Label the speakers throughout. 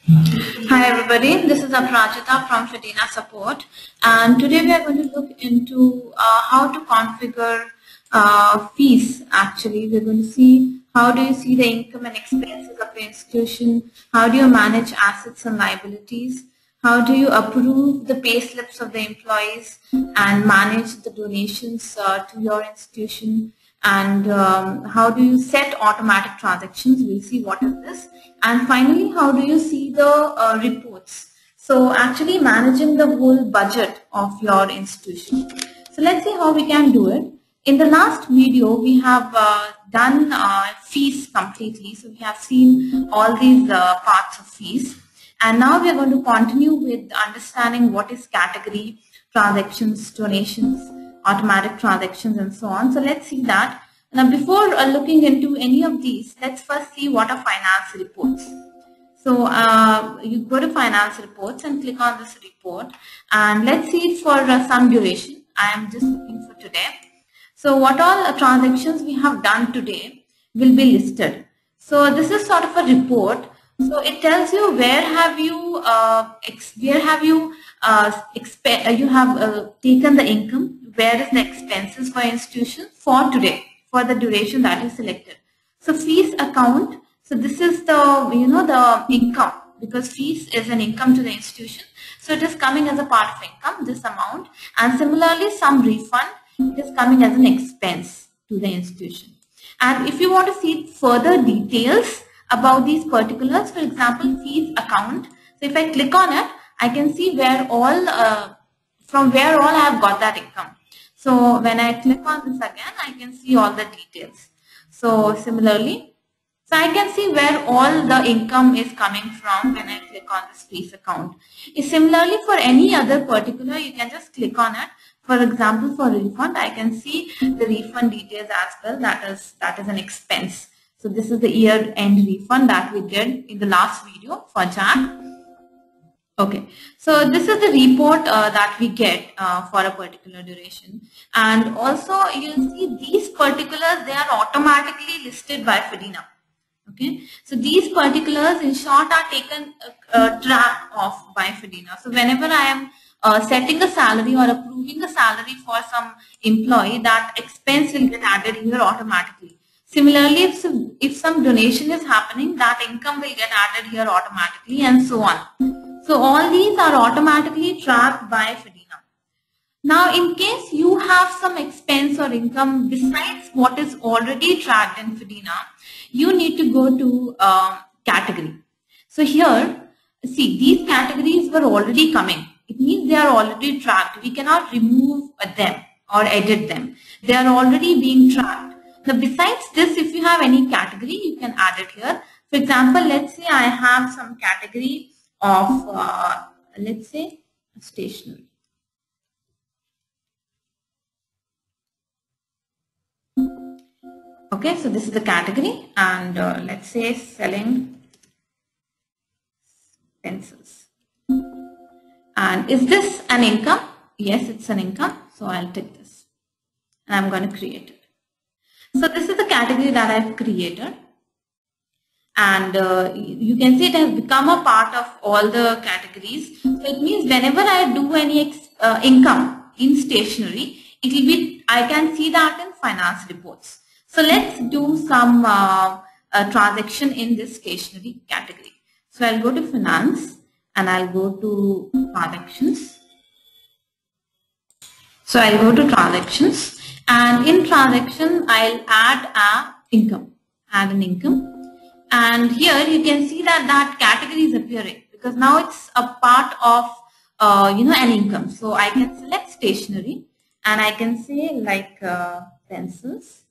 Speaker 1: Hi everybody, this is Aprajita from Fedina Support, and today we are going to look into how to configure fees. Actually, we're going to see how do you see the income and expenses of your institution, how do you manage assets and liabilities, how do you approve the pay slips of the employees and manage the donations to your institution, and how do you set automatic transactions. We'll see what is this, and finally how do you see the reports. So actually managing the whole budget of your institution. So let's see how we can do it. In the last video we have done fees completely, so we have seen all these parts of fees, and now we are going to continue with understanding what is category, transactions, donations, automatic transactions, and so on. So let's see that. Now, before looking into any of these, let's first see what are finance reports. So you go to finance reports and click on this report, and let's see it for some duration. I am just looking for today. So what all transactions we have done today will be listed. So this is sort of a report. So it tells you where have you taken the income, where is the expenses for institution for today, for the duration that is selected. So fees account. So this is the the income, because fees is an income to the institution. So it is coming as a part of income, this amount, and similarly some refund, it is coming as an expense to the institution. And if you want to see further details about these particulars, for example, fees account. So if I click on it, I can see where all from where all I have got that income. So when I click on this again, I can see all the details. So similarly, so I can see where all the income is coming from when I click on this fees account. Similarly, for any other particular, you can just click on it. For example, for refund, I can see the refund details as well. That is an expense. So this is the year-end refund that we did in the last video for Jan. Okay, so this is the report that we get for a particular duration, and also you'll see these particulars, they are automatically listed by Fedina. Okay, so these particulars in short are taken track of by Fedina. So whenever I am setting a salary or approving a salary for some employee, that expense will get added here automatically. Similarly, if some donation is happening, that income will get added here automatically, and so on. So all these are automatically tracked by Fedina. Now, in case you have some expense or income besides what is already tracked in Fedina, you need to go to category. So here, see, these categories were already coming. It means they are already tracked. We cannot remove them or edit them. They are already being tracked. Now, besides this, if you have any category, you can add it here. For example, let's say I have some category of, let's say, stationery. Okay, so this is the category, and let's say selling pencils. And is this an income? Yes, it's an income. So I'll take this, and I'm going to create it. So this is the category that I've created, and you can see it has become a part of all the categories. So it means whenever I do any income in stationery, it will be, I can see that in finance reports. So let's do some transaction in this stationery category. So I'll go to finance and I'll go to transactions. So I'll go to transactions, and in transaction I'll add an income. And here you can see that that category is appearing because now it's a part of an income. So I can select stationery and I can say like pencils,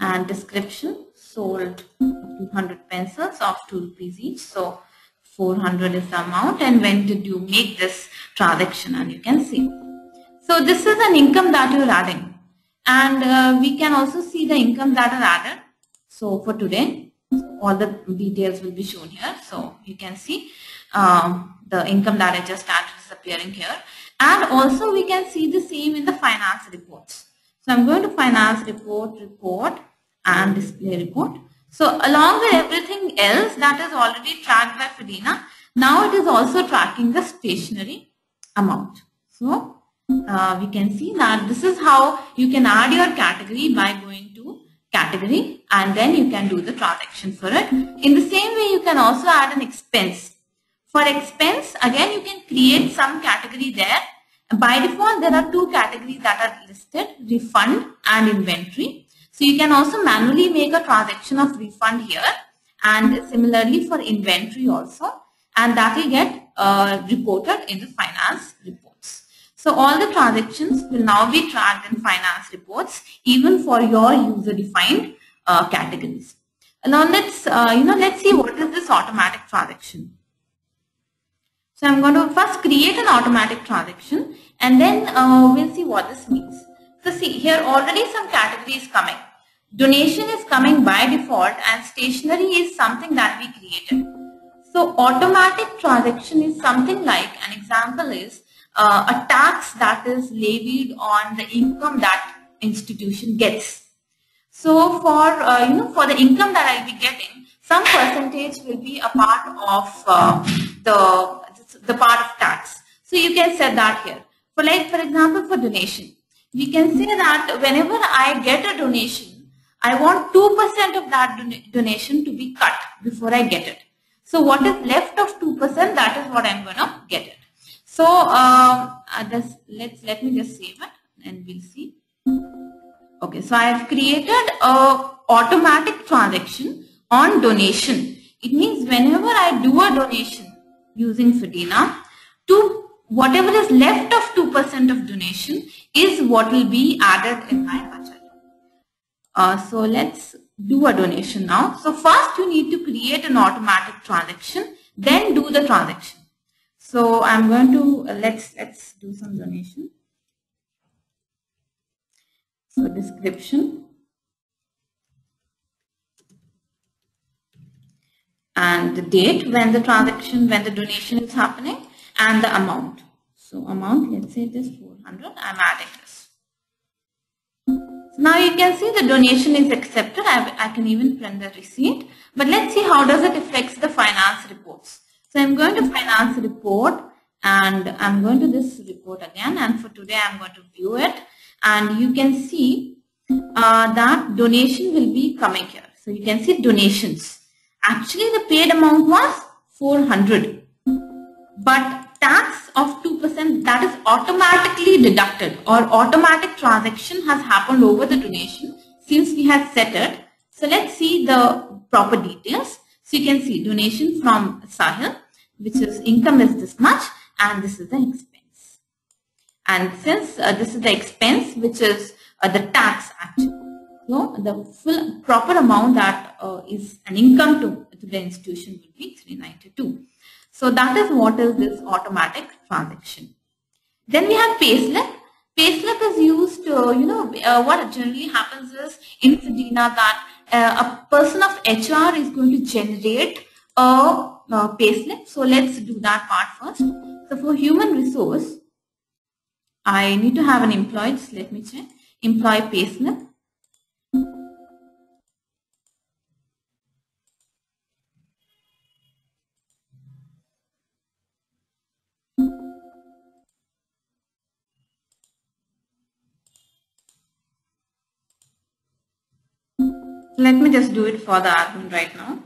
Speaker 1: and description sold 200 pencils of 2 rupees each. So 400 is the amount, and when did you make this transaction, and you can see. So this is an income that you're adding, and we can also see the income that are added. So for today, all the details will be shown here. So you can see the income that I just added is appearing here, and also we can see the same in the finance reports. So I'm going to finance report and display report. So along with everything else that is already tracked by FEDINA, now it is also tracking the stationery amount. So we can see that this is how you can add your category by going to category, and then you can do the transaction for it. In the same way, you can also add an expense. For expense, again, you can create some category there. By default, there are two categories that are listed, refund and inventory. So you can also manually make a transaction of refund here, and similarly for inventory also, and that will get reported in the finance reports. So all the transactions will now be tracked in finance reports, even for your user-defined categories. Now let's see what is this automatic transaction. So I'm going to first create an automatic transaction, and then we'll see what this means. So see, here already some categories coming. Donation is coming by default, and stationery is something that we created. So automatic transaction is something like, an example is a tax that is levied on the income that institution gets. So for the income that I'll be getting, some percentage will be a part of the part of tax. So you can set that here. For example, for donation, we can say that whenever I get a donation, I want 2% of that donation to be cut before I get it. So what is left of 2%, that is what I'm going to get it. So let me just save it and we'll see. Okay, so I have created a automatic transaction on donation. It means whenever I do a donation using FEDINA, to whatever is left of 2% of donation is what will be added in my budget. So let's do a donation now. So first you need to create an automatic transaction, then do the transaction. So I'm going to let's do some donation. So description and the date when the donation is happening, and the amount. So amount, let's say it is 400. I'm adding this. So now you can see the donation is accepted. I can even print the receipt. But let's see how does it affect the finance reports. So I'm going to finance report, and I'm going to this report again, and for today I'm going to view it, and you can see that donation will be coming here. So you can see donations. Actually the paid amount was 400, but tax of 2%, that is automatically deducted, or automatic transaction has happened over the donation since we have set it. So let's see the proper details. So you can see donation from Sahil, which is income is this much, and this is the expense. And since this is the expense, which is the tax actually. So the full proper amount that is an income to the institution will be 392. So that is what is this automatic transaction. Then we have payslip. Payslip is used to, what generally happens is in FEDINA that a person of HR is going to generate a payslip. So let's do that part first. So for human resource, I need to have an employee. Just let me check. Employee payslip. Let me just do it for the admin right now.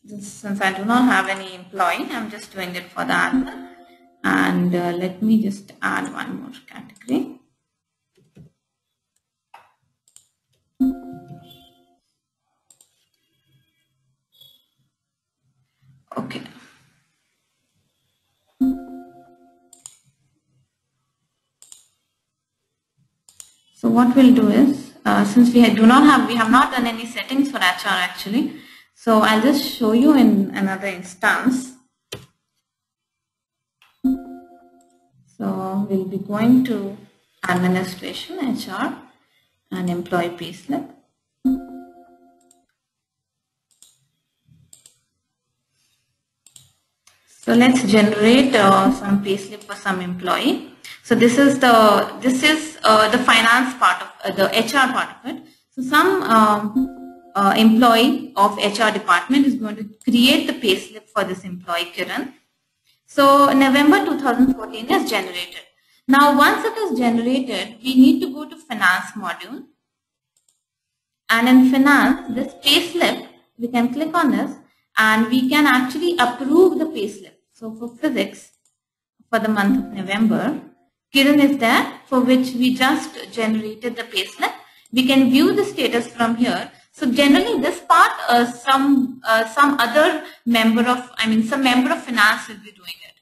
Speaker 1: Since I do not have any employee, I'm just doing it for the admin. And let me just add one more category. Okay. So what we'll do is, since we have not done any settings for HR actually. So I'll just show you in another instance. So we'll be going to administration, HR, and employee payslip. So let's generate some payslip for some employee. So this is the finance part of the HR part of it. So some employee of HR department is going to create the payslip for this employee, Kiran. So November 2014 is generated. Now once it is generated, we need to go to finance module. And in finance, this payslip, we can click on this and we can actually approve the payslip. So for physics, for the month of November, Kiran is there, for which we just generated the payslip. We can view the status from here. So generally this part, some member of finance will be doing it.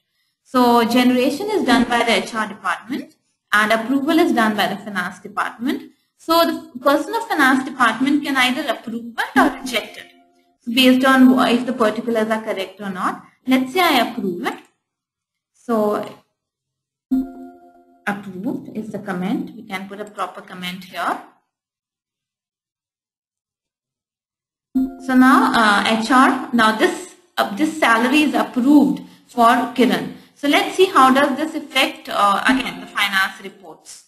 Speaker 1: So generation is done by the HR department and approval is done by the finance department. So the person of finance department can either approve it or reject it. So based on if the particulars are correct or not. Let's say I approve it. So approved is the comment. We can put a proper comment here. So now HR, now this salary is approved for Kiran. So let's see how does this affect again the finance reports.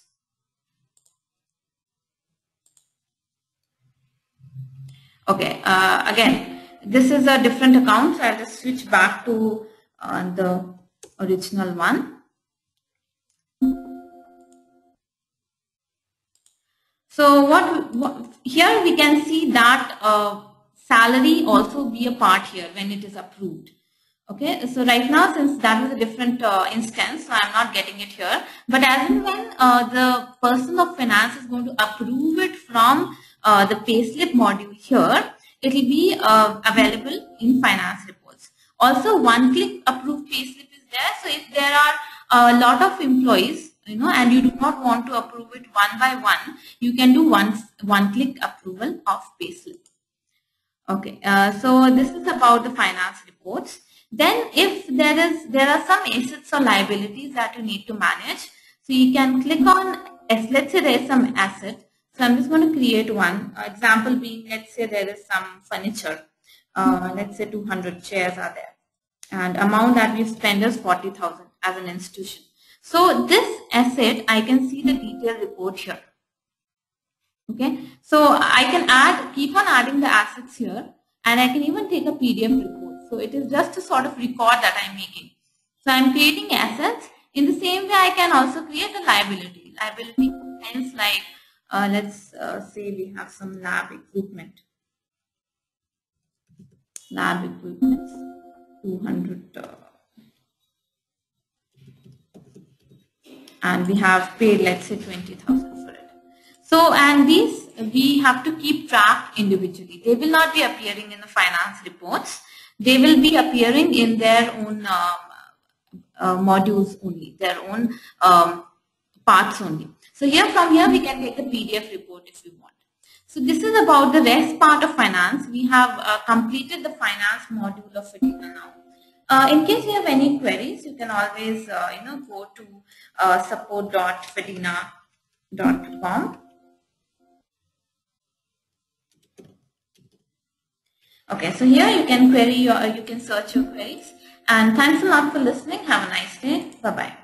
Speaker 1: Okay, again this is a different account, so I'll just switch back to the original one. So what here we can see that salary also be a part here when it is approved. Okay, so right now since that was a different instance, so I'm not getting it here. But as and when the person of finance is going to approve it from the payslip module here, it will be available in finance reports. Also, one-click approved payslip is there. So if there are a lot of employees, and you do not want to approve it one by one, you can do one-click approval of payslip. Okay, so this is about the finance reports. Then if there are some assets or liabilities that you need to manage, so you can click on, let's say there is some asset. So I'm just going to create one example being, let's say there is some furniture, let's say 200 chairs are there and amount that we've spent is 40,000 as an institution. So this asset, I can see the detailed report here. Okay, so I can keep on adding the assets here, and I can even take a PDF report. So it is just a sort of record that I'm making. So I'm creating assets. In the same way, I can also create a liability. Liability hence like let's say we have some lab equipment. Lab equipment, 200. And we have paid, let's say 20,000 for it. So, and these we have to keep track individually. They will not be appearing in the finance reports. They will be appearing in their own modules only, their own parts only. So here from here we can take a PDF report if you want. So this is about the rest part of finance. We have completed the finance module of FEDINA now. In case you have any queries, you can always go to support.fedina.com. Okay, so here you can query you can search your queries. And thanks a lot for listening. Have a nice day. Bye bye.